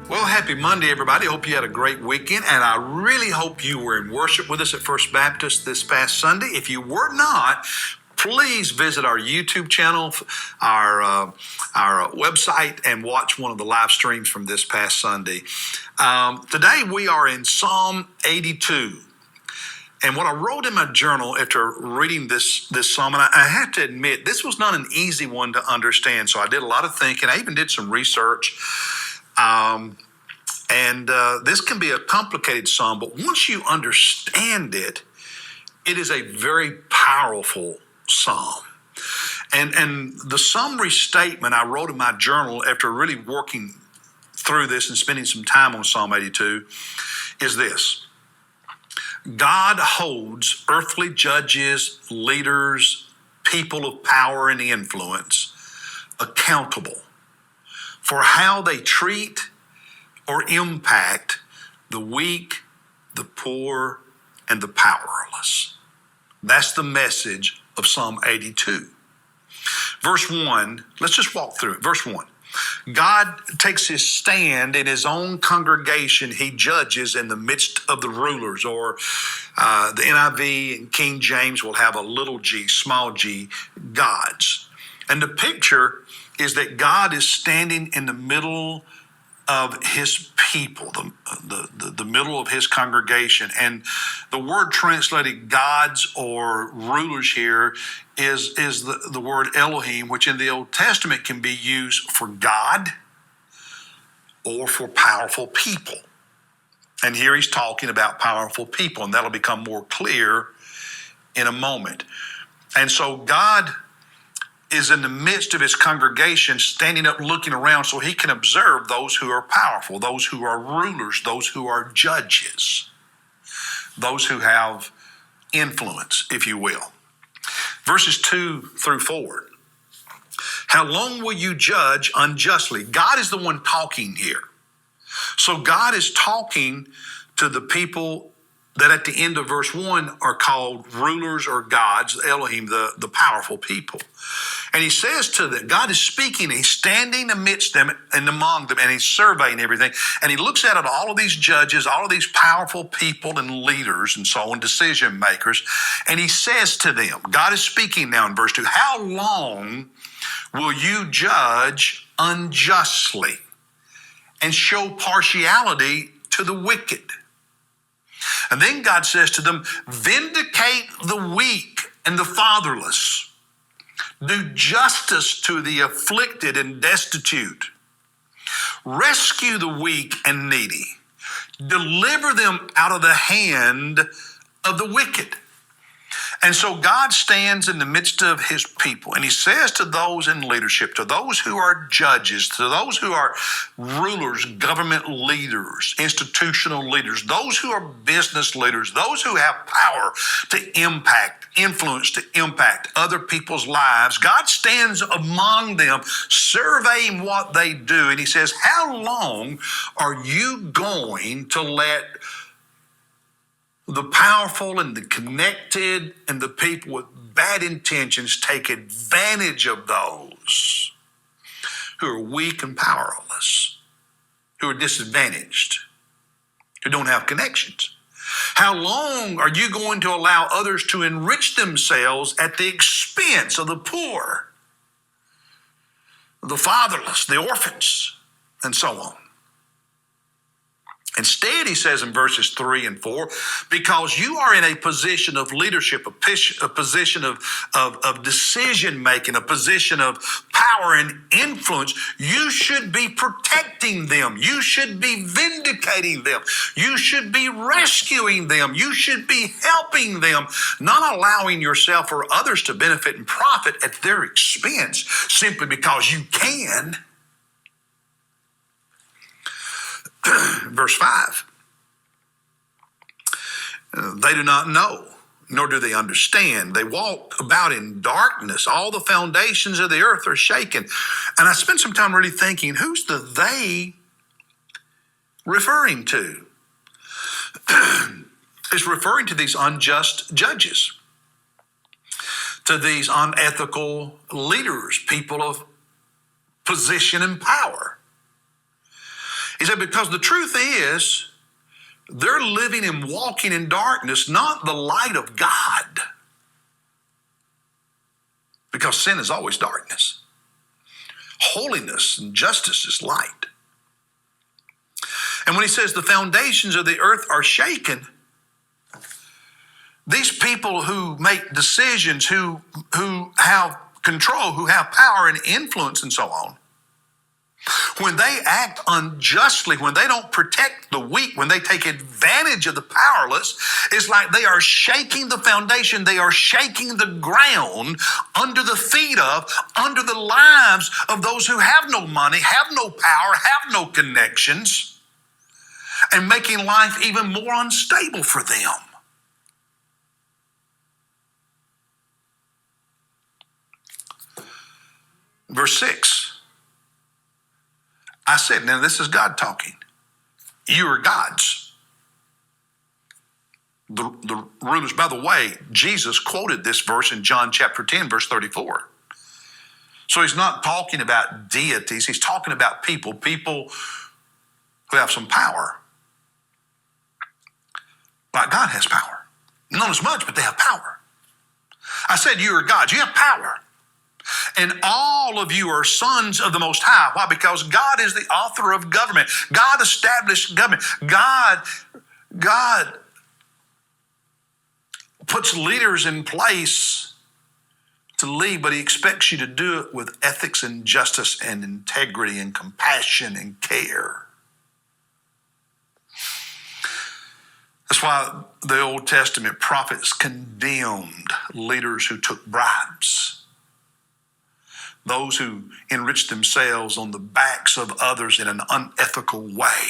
Well, happy Monday, everybody. Hope you had a great weekend, and I really hope you were in worship with us at First Baptist this past Sunday. If you were not, please visit our YouTube channel, our website, and watch one of the live streams from this past Sunday. Today, we are in Psalm 82. And what I wrote in my journal after reading this psalm, and I have to admit, this was not an easy one to understand. So I did a lot of thinking. I even did some research. This can be a complicated psalm, but once you understand it, it is a very powerful psalm. And the summary statement I wrote in my journal after really working through this and spending some time on Psalm 82 is this: God holds earthly judges, leaders, people of power and influence accountable for how they treat or impact the weak, the poor, and the powerless. That's the message of Psalm 82. Verse 1, let's just walk through it. Verse 1, God takes his stand in his own congregation. He judges in the midst of the rulers, or the NIV and King James will have a little g, small g, gods. And the picture is that God is standing in the middle of his people, the middle of his congregation. And the word translated gods or rulers here is the word Elohim, which in the Old Testament can be used for God or for powerful people. And here he's talking about powerful people, and that'll become more clear in a moment. And so God is in the midst of his congregation, standing up, looking around so he can observe those who are powerful, those who are rulers, those who are judges, those who have influence, if you will. Verses 2 through 4. How long will you judge unjustly? God is the one talking here. So God is talking to the people that at the end of verse 1 are called rulers or gods, Elohim, the powerful people. And he says to them, God is speaking, he's standing amidst them and among them, and he's surveying everything. And he looks at all of these judges, all of these powerful people and leaders and so on, decision makers, and he says to them, God is speaking now in verse 2, how long will you judge unjustly and show partiality to the wicked? And then God says to them, vindicate the weak and the fatherless. Do justice to the afflicted and destitute. Rescue the weak and needy. Deliver them out of the hand of the wicked. And so God stands in the midst of his people, and he says to those in leadership, to those who are judges, to those who are rulers, government leaders, institutional leaders, those who are business leaders, those who have power to impact, influence to impact other people's lives, God stands among them, surveying what they do, and he says, how long are you going to let the powerful and the connected and the people with bad intentions take advantage of those who are weak and powerless, who are disadvantaged, who don't have connections? How long are you going to allow others to enrich themselves at the expense of the poor, the fatherless, the orphans, and so on? Instead, he says in verses 3 and 4, because you are in a position of leadership, a position of decision-making, a position of power and influence, you should be protecting them. You should be vindicating them. You should be rescuing them. You should be helping them, not allowing yourself or others to benefit and profit at their expense simply because you can. Verse 5, they do not know, nor do they understand. They walk about in darkness. All the foundations of the earth are shaken. And I spent some time really thinking, who's the they referring to? It's referring to these unjust judges, to these unethical leaders, people of position and power. He said, because the truth is, they're living and walking in darkness, not the light of God. Because sin is always darkness. Holiness and justice is light. And when he says the foundations of the earth are shaken, these people who make decisions, who have control, who have power and influence and so on, when they act unjustly, when they don't protect the weak, when they take advantage of the powerless, it's like they are shaking the foundation. They are shaking the ground under the feet of, under the lives of those who have no money, have no power, have no connections, and making life even more unstable for them. Verse 6. I said, now this is God talking. You are gods. The rulers, by the way, Jesus quoted this verse in John chapter 10, verse 34. So he's not talking about deities. He's talking about people who have some power. Like God has power. Not as much, but they have power. I said, you are gods. You have power. And all of you are sons of the Most High. Why? Because God is the author of government. God established government. God puts leaders in place to lead, but he expects you to do it with ethics and justice and integrity and compassion and care. That's why the Old Testament prophets condemned leaders who took bribes. Those who enrich themselves on the backs of others in an unethical way.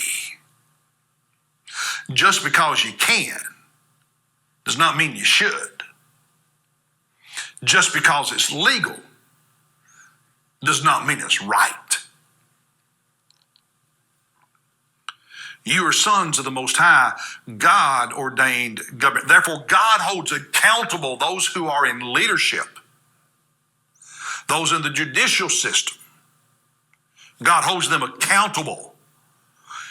Just because you can does not mean you should. Just because it's legal does not mean it's right. You are sons of the Most High, God-ordained government. Therefore, God holds accountable those who are in leadership, those in the judicial system. God holds them accountable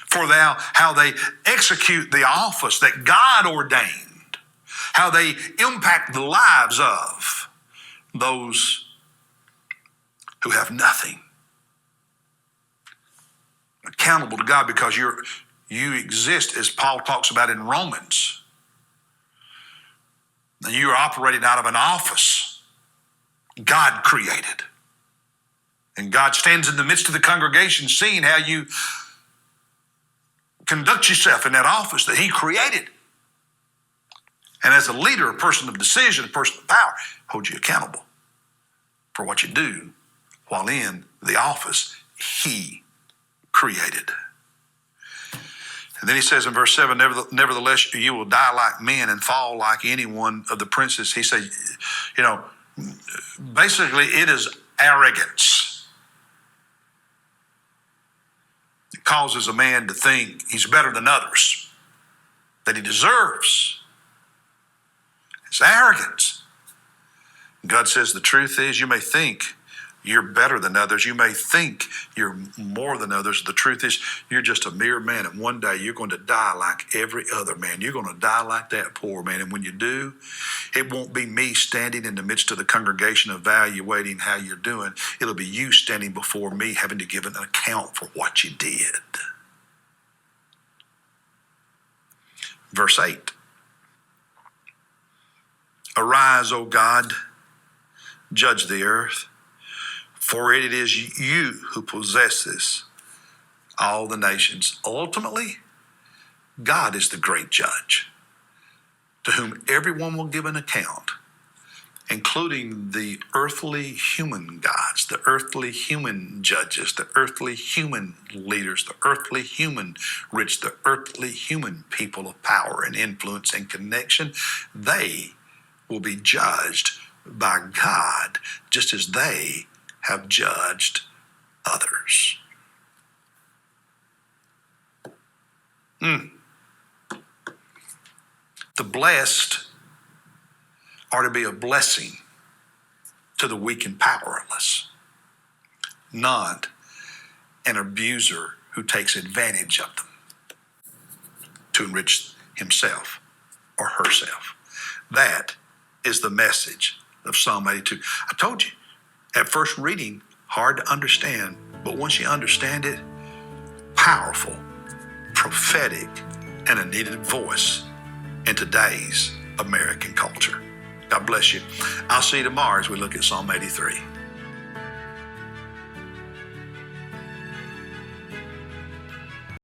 for how they execute the office that God ordained, how they impact the lives of those who have nothing. Accountable to God because you exist, as Paul talks about in Romans. And you are operating out of an office God created. And God stands in the midst of the congregation seeing how you conduct yourself in that office that he created. And as a leader, a person of decision, a person of power, holds you accountable for what you do while in the office he created. And then he says in verse 7, nevertheless, you will die like men and fall like any one of the princes. He said, basically it is arrogance. It causes a man to think he's better than others, that he deserves. It's arrogance. God says the truth is you may think you're better than others. You may think you're more than others. The truth is you're just a mere man, and one day you're going to die like every other man. You're going to die like that poor man, and when you do, it won't be me standing in the midst of the congregation evaluating how you're doing. It'll be you standing before me having to give an account for what you did. Verse 8. Arise, O God, judge the earth. For it is you who possesses all the nations. Ultimately, God is the great judge, to whom everyone will give an account, including the earthly human gods, the earthly human judges, the earthly human leaders, the earthly human rich, the earthly human people of power and influence and connection. They will be judged by God just as they have judged others. The blessed are to be a blessing to the weak and powerless, not an abuser who takes advantage of them to enrich himself or herself. That is the message of Psalm 82. I told you, at first reading, hard to understand, but once you understand it, powerful, prophetic, and a needed voice in today's American culture. God bless you. I'll see you tomorrow as we look at Psalm 83.